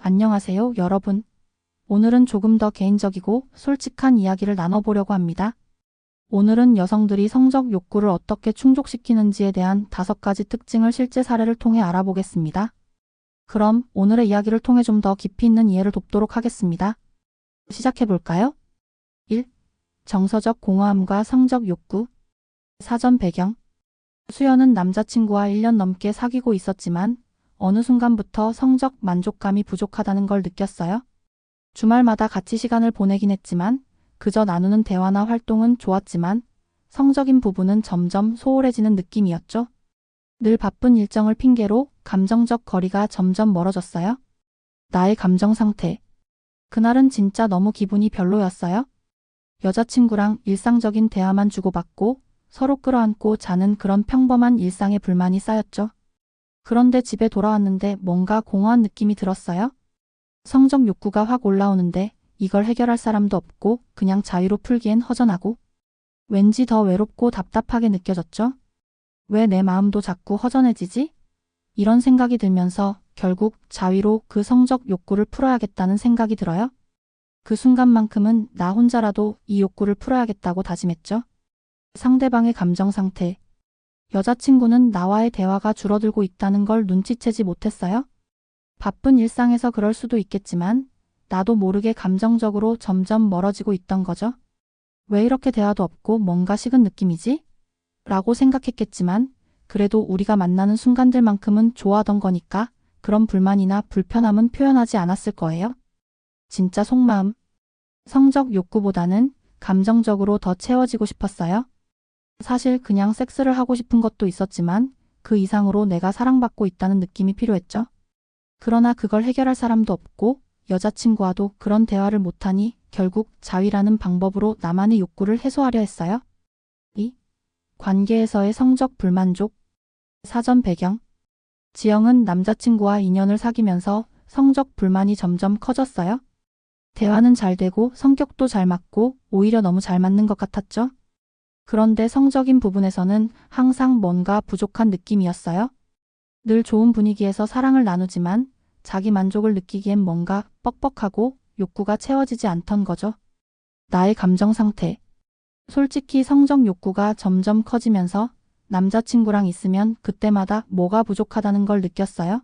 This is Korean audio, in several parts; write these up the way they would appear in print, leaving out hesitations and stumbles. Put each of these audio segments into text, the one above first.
안녕하세요, 여러분. 오늘은 조금 더 개인적이고 솔직한 이야기를 나눠보려고 합니다. 오늘은 여성들이 성적 욕구를 어떻게 충족시키는지에 대한 5가지 특징을 실제 사례를 통해 알아보겠습니다. 그럼 오늘의 이야기를 통해 좀 더 깊이 있는 이해를 돕도록 하겠습니다. 시작해볼까요? 1. 정서적 공허함과 성적 욕구. 사전 배경. 수연은 남자친구와 1년 넘게 사귀고 있었지만 어느 순간부터 성적 만족감이 부족하다는 걸 느꼈어요. 주말마다 같이 시간을 보내긴 했지만 그저 나누는 대화나 활동은 좋았지만 성적인 부분은 점점 소홀해지는 느낌이었죠. 늘 바쁜 일정을 핑계로 감정적 거리가 점점 멀어졌어요. 나의 감정 상태. 그날은 진짜 너무 기분이 별로였어요. 여자친구랑 일상적인 대화만 주고받고 서로 끌어안고 자는 그런 평범한 일상에 불만이 쌓였죠. 그런데 집에 돌아왔는데 뭔가 공허한 느낌이 들었어요. 성적 욕구가 확 올라오는데 이걸 해결할 사람도 없고 그냥 자유로 풀기엔 허전하고 왠지 더 외롭고 답답하게 느껴졌죠. 왜 내 마음도 자꾸 허전해지지? 이런 생각이 들면서 결국 자위로 그 성적 욕구를 풀어야겠다는 생각이 들어요. 그 순간만큼은 나 혼자라도 이 욕구를 풀어야겠다고 다짐했죠. 상대방의 감정 상태. 여자친구는 나와의 대화가 줄어들고 있다는 걸 눈치채지 못했어요. 바쁜 일상에서 그럴 수도 있겠지만 나도 모르게 감정적으로 점점 멀어지고 있던 거죠. 왜 이렇게 대화도 없고 뭔가 식은 느낌이지? 라고 생각했겠지만 그래도 우리가 만나는 순간들만큼은 좋아하던 거니까 그런 불만이나 불편함은 표현하지 않았을 거예요. 진짜 속마음. 성적 욕구보다는 감정적으로 더 채워지고 싶었어요. 사실 그냥 섹스를 하고 싶은 것도 있었지만 그 이상으로 내가 사랑받고 있다는 느낌이 필요했죠. 그러나 그걸 해결할 사람도 없고 여자친구와도 그런 대화를 못하니 결국 자위라는 방법으로 나만의 욕구를 해소하려 했어요. 2. 관계에서의 성적 불만족. 사전 배경. 지영은 남자친구와 2년을 사귀면서 성적 불만이 점점 커졌어요. 대화는 잘 되고 성격도 잘 맞고 오히려 너무 잘 맞는 것 같았죠. 그런데 성적인 부분에서는 항상 뭔가 부족한 느낌이었어요. 늘 좋은 분위기에서 사랑을 나누지만 자기 만족을 느끼기엔 뭔가 뻑뻑하고 욕구가 채워지지 않던 거죠. 나의 감정 상태. 솔직히 성적 욕구가 점점 커지면서 남자친구랑 있으면 그때마다 뭐가 부족하다는 걸 느꼈어요.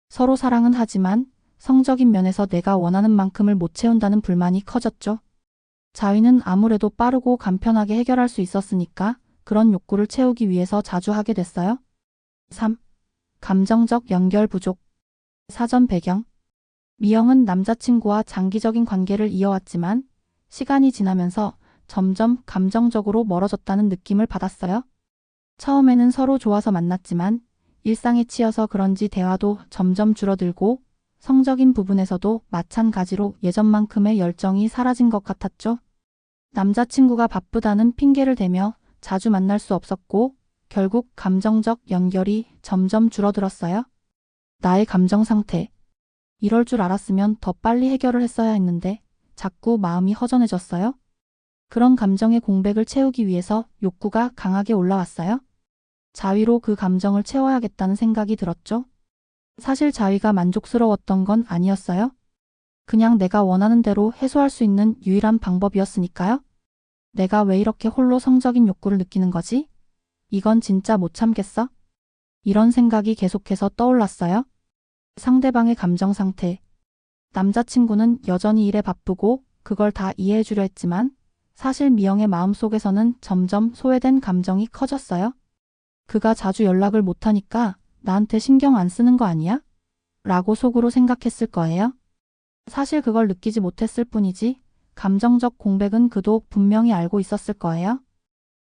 서로 사랑은 하지만 성적인 면에서 내가 원하는 만큼을 못 채운다는 불만이 커졌죠. 자위는 아무래도 빠르고 간편하게 해결할 수 있었으니까 그런 욕구를 채우기 위해서 자주 하게 됐어요. 3. 감정적 연결 부족. 사전 배경. 미영은 남자친구와 장기적인 관계를 이어왔지만 시간이 지나면서 점점 감정적으로 멀어졌다는 느낌을 받았어요. 처음에는 서로 좋아서 만났지만 일상에 치여서 그런지 대화도 점점 줄어들고 성적인 부분에서도 마찬가지로 예전만큼의 열정이 사라진 것 같았죠. 남자친구가 바쁘다는 핑계를 대며 자주 만날 수 없었고 결국 감정적 연결이 점점 줄어들었어요. 나의 감정 상태. 이럴 줄 알았으면 더 빨리 해결을 했어야 했는데 자꾸 마음이 허전해졌어요. 그런 감정의 공백을 채우기 위해서 욕구가 강하게 올라왔어요. 자위로 그 감정을 채워야겠다는 생각이 들었죠. 사실 자위가 만족스러웠던 건 아니었어요. 그냥 내가 원하는 대로 해소할 수 있는 유일한 방법이었으니까요. 내가 왜 이렇게 홀로 성적인 욕구를 느끼는 거지? 이건 진짜 못 참겠어? 이런 생각이 계속해서 떠올랐어요. 상대방의 감정 상태. 남자친구는 여전히 일에 바쁘고 그걸 다 이해해주려 했지만 사실 미영의 마음속에서는 점점 소외된 감정이 커졌어요. 그가 자주 연락을 못하니까 나한테 신경 안 쓰는 거 아니야? 라고 속으로 생각했을 거예요. 사실 그걸 느끼지 못했을 뿐이지 감정적 공백은 그도 분명히 알고 있었을 거예요.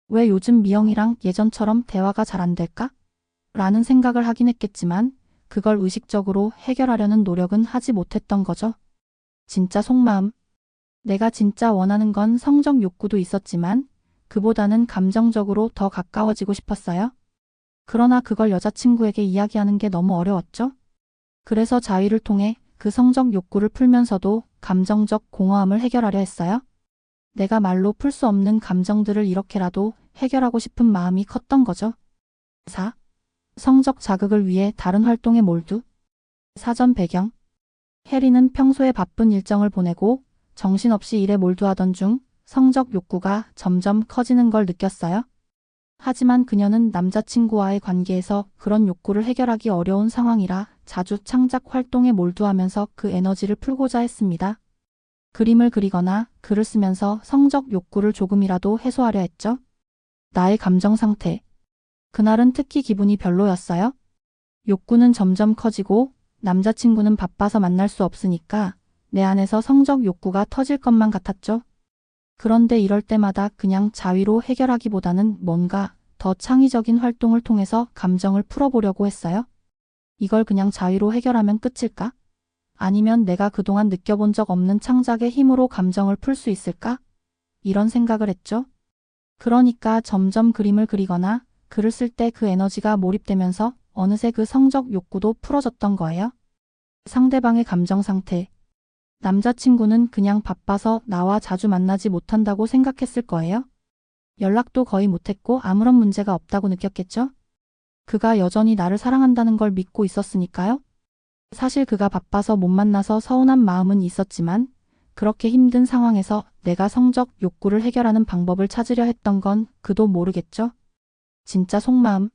왜 요즘 미영이랑 예전처럼 대화가 잘 안 될까? 라는 생각을 하긴 했겠지만 그걸 의식적으로 해결하려는 노력은 하지 못했던 거죠. 진짜 속마음. 내가 진짜 원하는 건 성적 욕구도 있었지만 그보다는 감정적으로 더 가까워지고 싶었어요. 그러나 그걸 여자친구에게 이야기하는 게 너무 어려웠죠. 그래서 자위를 통해 그 성적 욕구를 풀면서도 감정적 공허함을 해결하려 했어요. 내가 말로 풀 수 없는 감정들을 이렇게라도 해결하고 싶은 마음이 컸던 거죠. 4. 성적 자극을 위해 다른 활동에 몰두. 사전 배경. 해리는 평소에 바쁜 일정을 보내고 정신없이 일에 몰두하던 중 성적 욕구가 점점 커지는 걸 느꼈어요. 하지만 그녀는 남자친구와의 관계에서 그런 욕구를 해결하기 어려운 상황이라 자주 창작 활동에 몰두하면서 그 에너지를 풀고자 했습니다. 그림을 그리거나 글을 쓰면서 성적 욕구를 조금이라도 해소하려 했죠. 나의 감정 상태. 그날은 특히 기분이 별로였어요. 욕구는 점점 커지고 남자친구는 바빠서 만날 수 없으니까 내 안에서 성적 욕구가 터질 것만 같았죠. 그런데 이럴 때마다 그냥 자위로 해결하기보다는 뭔가 더 창의적인 활동을 통해서 감정을 풀어보려고 했어요. 이걸 그냥 자위로 해결하면 끝일까? 아니면 내가 그동안 느껴본 적 없는 창작의 힘으로 감정을 풀 수 있을까? 이런 생각을 했죠. 그러니까 점점 그림을 그리거나 글을 쓸 때 그 에너지가 몰입되면서 어느새 그 성적 욕구도 풀어졌던 거예요. 상대방의 감정 상태. 남자친구는 그냥 바빠서 나와 자주 만나지 못한다고 생각했을 거예요. 연락도 거의 못했고 아무런 문제가 없다고 느꼈겠죠? 그가 여전히 나를 사랑한다는 걸 믿고 있었으니까요. 사실 그가 바빠서 못 만나서 서운한 마음은 있었지만 그렇게 힘든 상황에서 내가 성적 욕구를 해결하는 방법을 찾으려 했던 건 그도 모르겠죠? 진짜 속마음.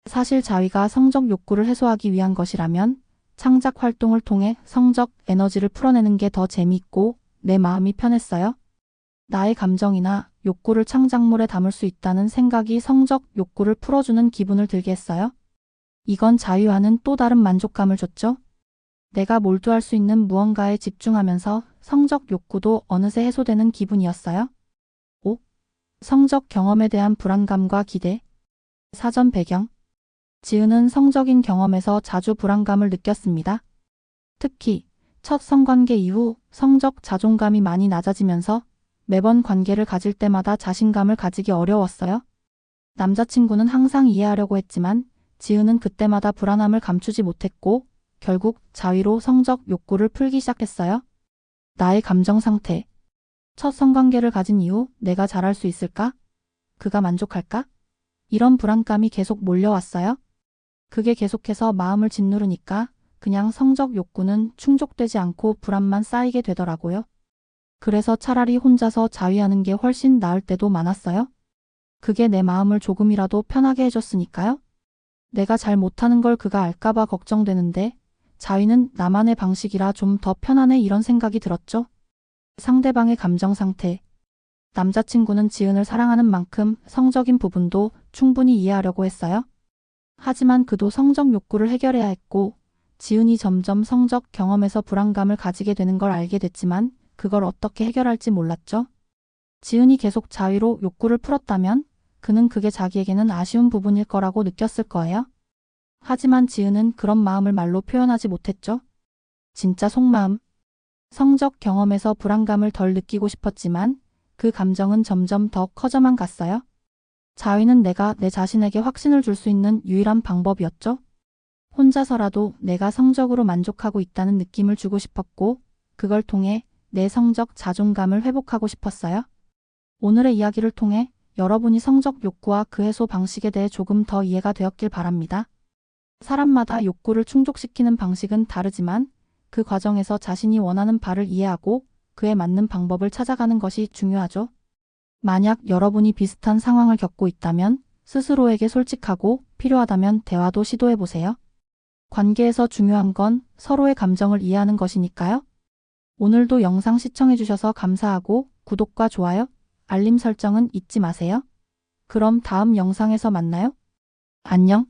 사실 자위가 성적 욕구를 해소하기 위한 것이라면 창작 활동을 통해 성적 에너지를 풀어내는 게 더 재미있고 내 마음이 편했어요. 나의 감정이나 욕구를 창작물에 담을 수 있다는 생각이 성적 욕구를 풀어주는 기분을 들게 했어요. 이건 자유와는 또 다른 만족감을 줬죠. 내가 몰두할 수 있는 무언가에 집중하면서 성적 욕구도 어느새 해소되는 기분이었어요. 5. 성적 경험에 대한 불안감과 기대. 사전 배경. 지은은 성적인 경험에서 자주 불안감을 느꼈습니다. 특히 첫 성관계 이후 성적 자존감이 많이 낮아지면서 매번 관계를 가질 때마다 자신감을 가지기 어려웠어요. 남자친구는 항상 이해하려고 했지만 지은은 그때마다 불안함을 감추지 못했고 결국 자위로 성적 욕구를 풀기 시작했어요. 나의 감정 상태. 첫 성관계를 가진 이후 내가 잘할 수 있을까? 그가 만족할까? 이런 불안감이 계속 몰려왔어요. 그게 계속해서 마음을 짓누르니까 그냥 성적 욕구는 충족되지 않고 불안만 쌓이게 되더라고요. 그래서 차라리 혼자서 자위하는 게 훨씬 나을 때도 많았어요. 그게 내 마음을 조금이라도 편하게 해줬으니까요. 내가 잘 못하는 걸 그가 알까봐 걱정되는데 자위는 나만의 방식이라 좀 더 편하네 이런 생각이 들었죠. 상대방의 감정 상태. 남자친구는 지은을 사랑하는 만큼 성적인 부분도 충분히 이해하려고 했어요. 하지만 그도 성적 욕구를 해결해야 했고 지은이 점점 성적 경험에서 불안감을 가지게 되는 걸 알게 됐지만 그걸 어떻게 해결할지 몰랐죠. 지은이 계속 자위로 욕구를 풀었다면 그는 그게 자기에게는 아쉬운 부분일 거라고 느꼈을 거예요. 하지만 지은은 그런 마음을 말로 표현하지 못했죠. 진짜 속마음. 성적 경험에서 불안감을 덜 느끼고 싶었지만 그 감정은 점점 더 커져만 갔어요. 자위는 내가 내 자신에게 확신을 줄 수 있는 유일한 방법이었죠. 혼자서라도 내가 성적으로 만족하고 있다는 느낌을 주고 싶었고 그걸 통해 내 성적 자존감을 회복하고 싶었어요. 오늘의 이야기를 통해 여러분이 성적 욕구와 그 해소 방식에 대해 조금 더 이해가 되었길 바랍니다. 사람마다 욕구를 충족시키는 방식은 다르지만 그 과정에서 자신이 원하는 바를 이해하고 그에 맞는 방법을 찾아가는 것이 중요하죠. 만약 여러분이 비슷한 상황을 겪고 있다면 스스로에게 솔직하고 필요하다면 대화도 시도해보세요. 관계에서 중요한 건 서로의 감정을 이해하는 것이니까요. 오늘도 영상 시청해주셔서 감사하고 구독과 좋아요, 알림 설정은 잊지 마세요. 그럼 다음 영상에서 만나요. 안녕.